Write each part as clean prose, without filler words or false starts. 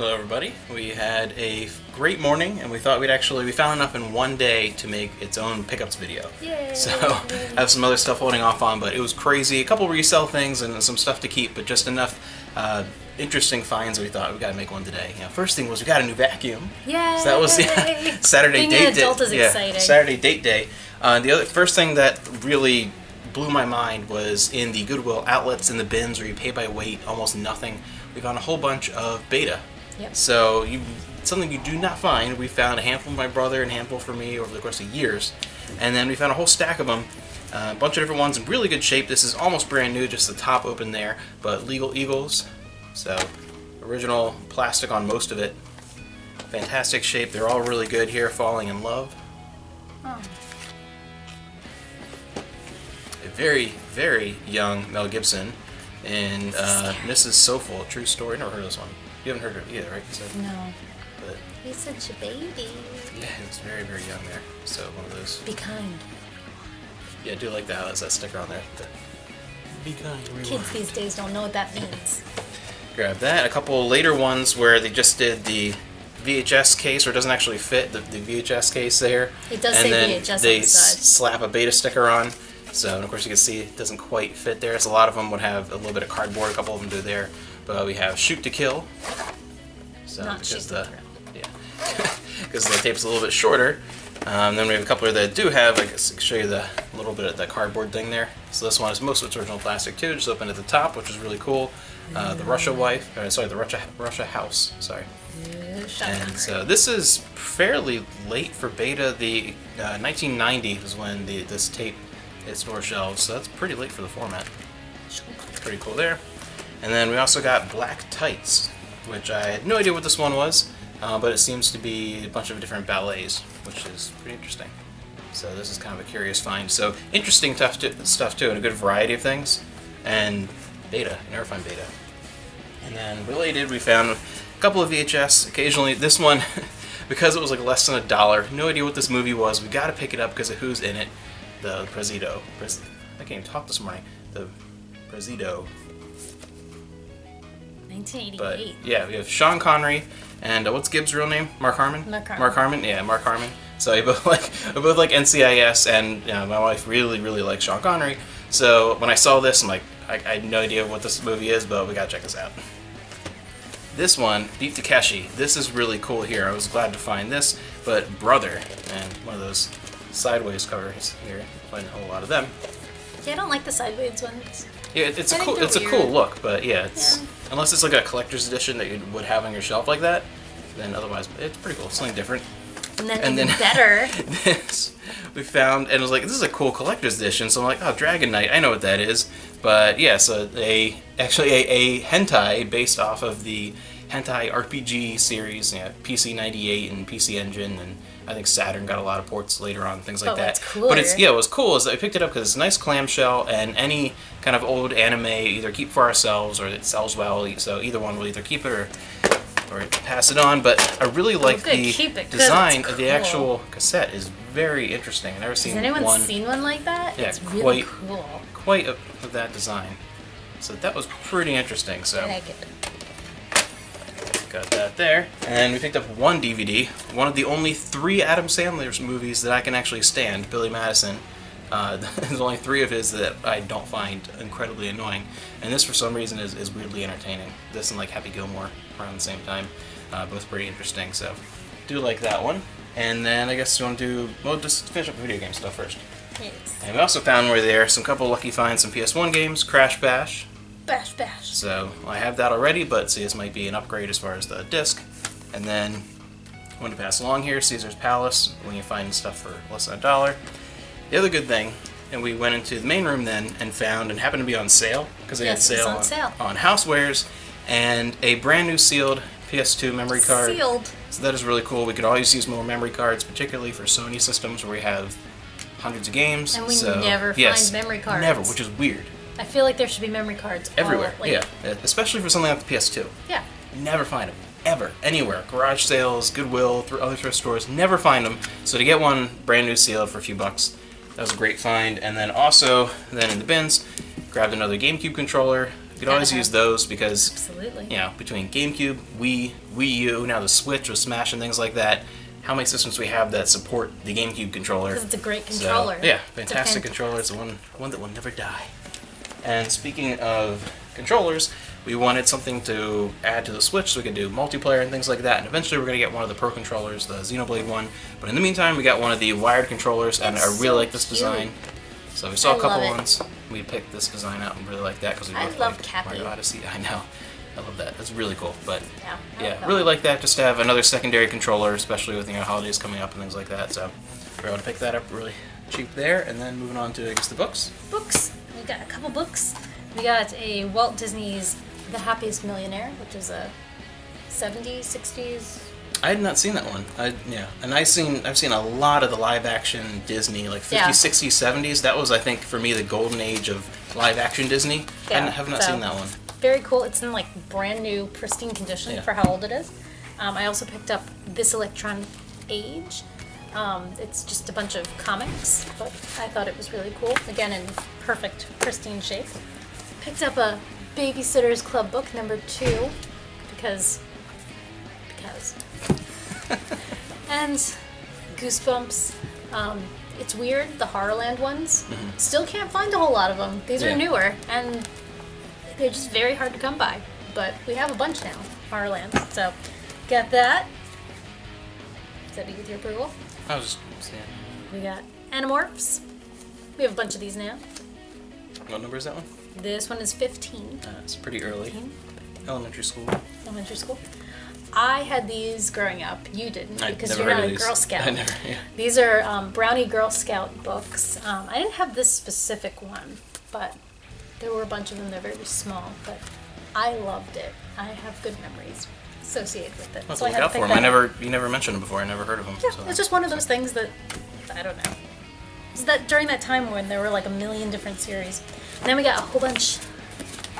Hello everybody. We had a great morning and we thought we found enough in one day to make its own pickups video. Yay! So I have some other stuff holding off on, but it was crazy. A couple resell things and some stuff to keep, but just enough interesting finds we thought we gotta make one today. First thing was we got a new vacuum. Yay! So that was Saturday Being date an adult is exciting. Saturday date day. The first thing that really blew my mind was in the Goodwill outlets in the bins where you pay by weight, almost nothing. We found a whole bunch of beta. Yep. So something you do not find. We found a handful for my brother and a handful for me over the course of years. And then we found a whole stack of them. A bunch of different ones in really good shape. This is almost brand new, just the top open there. But Legal Eagles. So original plastic on most of it. Fantastic shape. They're all really good here. Falling in Love. Oh. A very, very young Mel Gibson. And Mrs. Soulful, True Story. Never heard of this one. You haven't heard of it either, right? No. But He's such a baby. yeah, it's very, very young there. So one of those. Be kind. Yeah, I do like that. That's that sticker on there. Be kind. Kids these days don't know what that means. Grab that. A couple later ones where they just did the VHS case, or it doesn't actually fit the VHS case there. It does and say then VHS they on the side. slap a beta sticker on. So, and of course you can see it doesn't quite fit there. So a lot of them would have a little bit of cardboard. A couple of them do there. But we have Shoot to Kill. So Not because Shoot the to Thrill. yeah, because the tape's a little bit shorter. Then we have a couple that do have, I guess I can show you the little bit of the cardboard thing there. So this one is most of its original plastic too, just open at the top, which is really cool. The Russia wife, the Russia house, sorry. And so this is fairly late for beta. The 1990 is when this tape hit store shelves, so that's pretty late for the format. Pretty cool there. And then we also got Black Tights, which I had no idea what this one was, but it seems to be a bunch of different ballets, which is pretty interesting. So this is kind of a curious find. So interesting stuff too, and a good variety of things. And beta, you never find beta. And then related, we found a couple of VHS. Occasionally, this one, because it was like less than $1, no idea what this movie was. We got to pick it up because of who's in it. The Presido. I can't even talk this morning. The Presido. 1988. But yeah, we have Sean Connery and what's Gibbs' real name? Mark Harmon. Mark Harmon. Yeah, Mark Harmon. So we both like NCIS, and my wife really likes Sean Connery. So when I saw this, I'm like, I had no idea what this movie is, but we gotta check this out. This one, Beat Takeshi. This is really cool here. I was glad to find this, but Brother, and one of those sideways covers here. Find a whole lot of them. Yeah, I don't like the sideways ones. Yeah, it's a cool look, but yeah, unless it's like a collector's edition that you would have on your shelf like that, then otherwise it's pretty cool. Something different. And then better. This we found, and it was like, this is a cool collector's edition. So I'm like, oh, Dragon Knight, I know what that is. But yeah, so actually a hentai based off of the hentai RPG series, PC 98 and PC Engine, and I think Saturn got a lot of ports later on, things like that. What's cooler. But what was cool is that I picked it up because it's a nice clamshell, and any kind of old anime either keep for ourselves or it sells well. So either one will either keep it or pass it on. But I really like the design of the actual cassette is very interesting. I've never seen one. Has anyone seen one like that? Yeah, it's really cool. Quite of that design. So that was pretty interesting. So got that there. And we picked up one DVD, one of the only 3 Adam Sandler's movies that I can actually stand, Billy Madison. There's only 3 of his that I don't find incredibly annoying. And this, for some reason, is weirdly entertaining. This and like Happy Gilmore around the same time. Both pretty interesting, so do like that one. And then I guess you want to just finish up the video game stuff first. Yes. And we also found some couple lucky finds, some PS1 games, Crash Bash. Bash. So I have that already, but see, this might be an upgrade as far as the disc. And then I want to pass along here, Caesar's Palace, when you find stuff for less than $1. The other good thing, and we went into the main room then and found, and happened to be on sale, because they had sale on housewares, and a brand new sealed PS2 memory card. Sealed. So that is really cool. We could always use more memory cards, particularly for Sony systems where we have hundreds of games. And we never find memory cards. Never, which is weird. I feel like there should be memory cards everywhere. Especially for something like the PS2. Yeah. Never find them. Ever. Anywhere. Garage sales, Goodwill, other thrift stores. Never find them. So to get one brand new sealed for a few bucks, that was a great find. And then also, in the bins, grabbed another GameCube controller, could always use those because, Absolutely. you know, between GameCube, Wii U, now the Switch with Smash and things like that, how many systems we have that support the GameCube controller? Because it's a great controller. So, yeah, fantastic controller. It's one that will never die. And speaking of controllers, we wanted something to add to the Switch so we could do multiplayer and things like that. And eventually we're going to get one of the Pro controllers, the Xenoblade one. But in the meantime, we got one of the wired controllers, and I really like this design. So we saw a couple ones. We picked this design out and really like that because we both like Mario Odyssey. I know. I love that. That's really cool. But yeah, really like that just to have another secondary controller, especially with, you know, holidays coming up and things like that. So we're able to pick that up really cheap there. And then moving on to, I guess, the books. Books. We got a couple books. We got a Walt Disney's The Happiest Millionaire, which is a 70s, 60s. I had not seen that one. And I've seen a lot of the live action Disney, like 50s, 60s, 70s. That was, I think, for me, the golden age of live action Disney. Yeah, I have not seen that one. Very cool. It's in like brand new, pristine condition for how old it is. I also picked up This Electronic Age. It's just a bunch of comics, but I thought it was really cool. Again, in perfect, pristine shape. Picked up a Babysitter's Club book, number 2, because. And Goosebumps. It's weird, the Horrorland ones. Still can't find a whole lot of them. These are newer, and they're just very hard to come by. But we have a bunch now, Horrorland. So, got that. Does that be with your approval? I was just saying. We got Animorphs. We have a bunch of these now. What number is that one? This one is 15. It's pretty early. Elementary school. Elementary school. I had these growing up. You didn't, because you're not a Girl Scout. I never, These are Brownie Girl Scout books. I didn't have this specific one, but there were a bunch of them. They're very small, but I loved it. I have good memories associated with it. So I had to pick that up. You never mentioned them before. I never heard of them. Yeah, so. It's just one of those things that, I don't know. It's that during that time when there were like a million different series. And then we got a whole bunch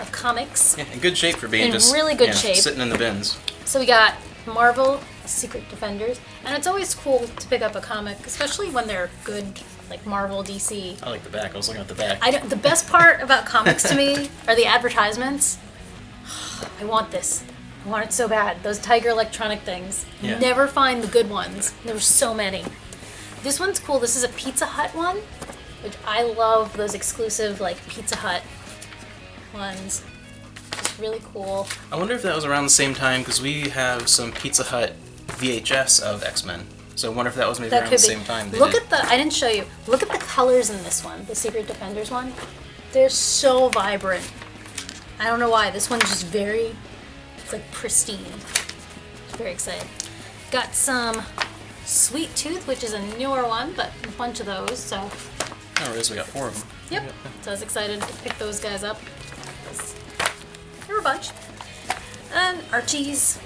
of comics. Yeah, in good shape for being just really good shape. Sitting in the bins. So we got Marvel Secret Defenders, and it's always cool to pick up a comic, especially when they're good, like Marvel, DC. I like the back. I was looking at the back. The best part about comics to me are the advertisements. I want this. I want it so bad. Those Tiger Electronic things. You never find the good ones. There were so many. This one's cool. This is a Pizza Hut one, which I love those exclusive like Pizza Hut ones. It's really cool. I wonder if that was around the same time, because we have some Pizza Hut VHS of X-Men. So I wonder if that was maybe around the same time. I didn't show you. Look at the colors in this one, the Secret Defenders one. They're so vibrant. I don't know why. This one's just it's like pristine. Very excited. Got some Sweet Tooth, which is a newer one, but a bunch of those, so. Oh, it is. We got 4 of them. Yep. So I was excited to pick those guys up. There were a bunch. And Archie's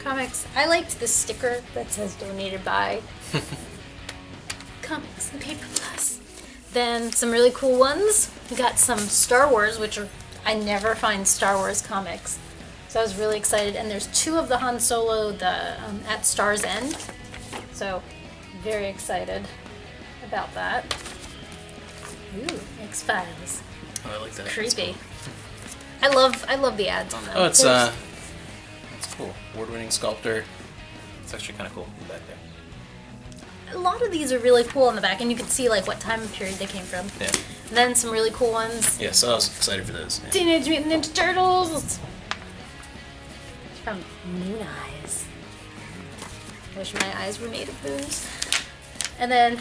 comics. I liked the sticker that says donated by Comics and Paper Plus. Then some really cool ones. We got some Star Wars, I never find Star Wars comics. So I was really excited. And there's 2 of the Han Solo, At Star's End. So very excited about that. Ooh, X-Files. Oh, I like that. Creepy. I love the ads on that. Oh, that's cool. Award-winning sculptor. It's actually kind of cool in the back there. A lot of these are really cool on the back, and you can see like what time period they came from. Yeah. And then some really cool ones. Yeah, so I was excited for those. Yeah. Teenage Mutant Ninja Turtles. It's from Moon Eyes. I wish my eyes were made of those. And then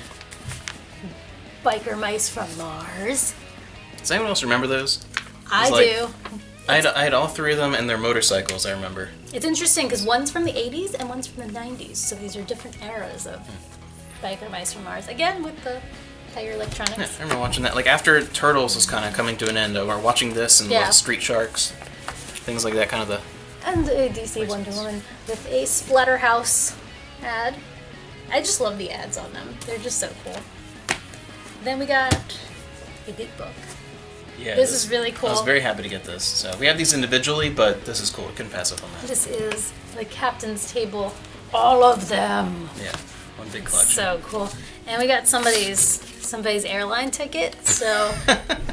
Biker Mice from Mars. Does anyone else remember those? I do. I had all 3 of them and their motorcycles, I remember. It's interesting because one's from the 80s and one's from the 90s. So these are different eras of Biker Mice from Mars. Again, with the Tiger Electronics. Yeah, I remember watching that. Like, after Turtles was kind of coming to an end, we were watching this and Street Sharks, things like that, kind of the... And a DC Wonder Woman with a Splatterhouse ad. I just love the ads on them. They're just so cool. Then we got a big book. Yeah, this is really cool. I was very happy to get this. So we have these individually, but this is cool. We couldn't pass up on that. This is the Captain's Table. All of them. Yeah, one big collection. So cool. And we got somebody's airline ticket. So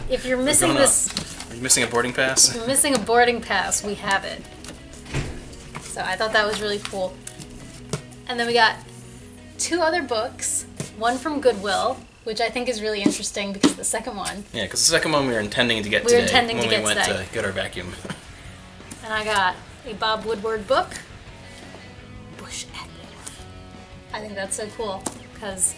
if you're missing this Are you missing a boarding pass? We're missing a boarding pass. We have it. So I thought that was really cool. And then we got 2 other books. One from Goodwill, which I think is really interesting because the second one. Yeah, because the second one we were intending to get We were today intending when to we get went today. to get our vacuum. And I got a Bob Woodward book. Bush at I think that's so cool because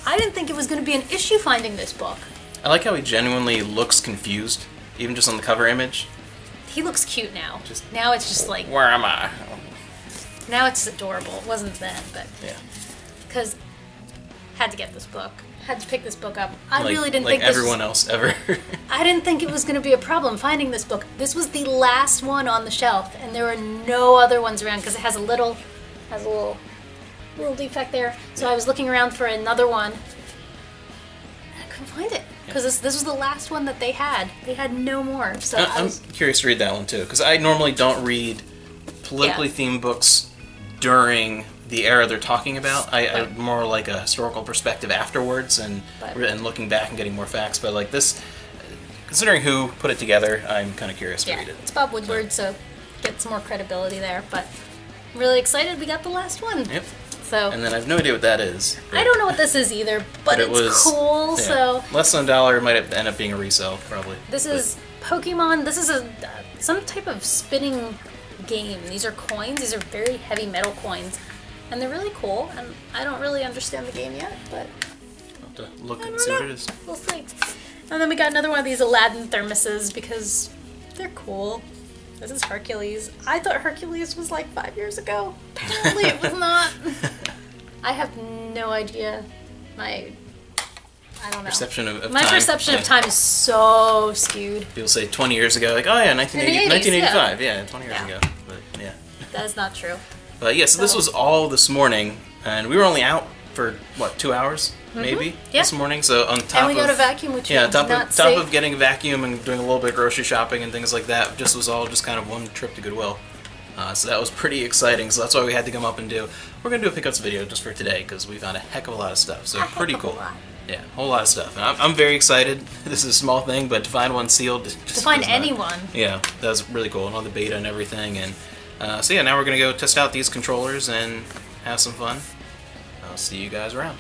I didn't think it was going to be an issue finding this book. I like how he genuinely looks confused, even just on the cover image. He looks cute now. Now it's just like, Where am I? now it's adorable. It wasn't then, but Yeah. because had to get this book. Had to pick this book up. I Like, really didn't like think this everyone else ever. I didn't think it was going to be a problem finding this book. This was the last one on the shelf, and there were no other ones around because it has a little defect there. So I was looking around for another one, and I couldn't find it because this was the last one that they had. They had no more. So I'm curious to read that one too, because I normally don't read politically themed books during the era they're talking about. I more like a historical perspective afterwards and looking back and getting more facts. But like this, considering who put it together, I'm kind of curious to read it. It's Bob Woodward, so get some more credibility there. But I'm really excited we got the last one. Yep. So And then I have no idea what that is. I don't know what this is either, but it it's was cool. yeah, So less than $1 might end up being a resale probably. this is Pokemon. This is some type of spinning game. These are coins. These are very heavy metal coins, and they're really cool. And I don't really understand the game yet, but I'll have to look I and don't see know. what it is. We'll see. And then we got another one of these Aladdin thermoses because they're cool. This is Hercules. I thought Hercules was like 5 years ago. Apparently it was not. I have no idea. I don't know. Perception of My time. perception of time is so skewed. People say 20 years ago, like, oh yeah, 1985. Yeah, 20 years ago. But yeah. That is not true. But yeah, so this was all this morning, and we were only out for, what, 2 hours? Maybe? Yeah. This morning, so on top And we of... got a vacuum, which Yeah, we top did not of, top see. of getting a vacuum and doing a little bit of grocery shopping and things like that, just was all just kind of one trip to Goodwill. So that was pretty exciting, so that's why we had to come up and do... We're going to do a pickups video just for today, because we found a heck of a lot of stuff, so pretty cool. Yeah, a whole lot of stuff. And I'm very excited. This is a small thing, but to find one sealed... Just To find was not- anyone. Yeah, that was really cool, and all the beta and everything. And so yeah, now we're going to go test out these controllers and have some fun. I'll see you guys around.